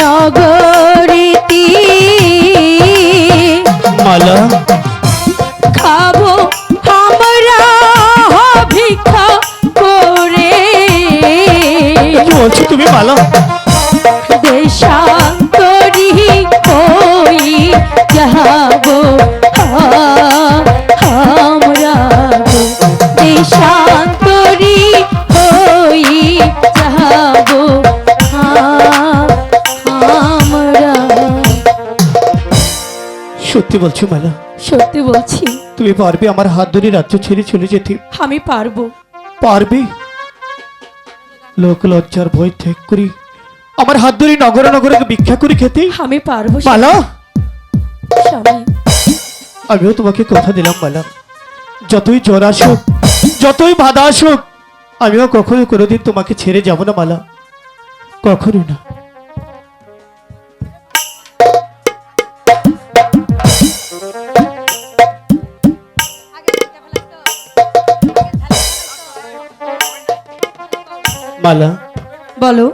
নগরীতি মালা খাবো আমরা ভিক্ষা করে। কি বলছো তুমি মালা? দেশান্তরী হই যাবো আমরা গো, দেশান্তরী হই যাবো আমরা। সত্যি বলছো মালা? সত্যি বলছি, তুমি পারবে আমার হাত ধরে রাজ্য ছেড়ে চলে যেতে? আমি পারবো। পারবে? লোক লজ্জার ভয় ত্যাগ করি আমার হাত ধরে নগরে নগরে ভিক্ষা করে খেতে? আমি পারবো মালা, স্বামী। আমিও তোমাকে কথা দিলাম মালা, যতই জ্বর আসুক, যতই বাধা আসুক, আমিও কখনো কোনোদিন তোমাকে ছেড়ে যাব না মালা, কখনো না। মালা, বলো।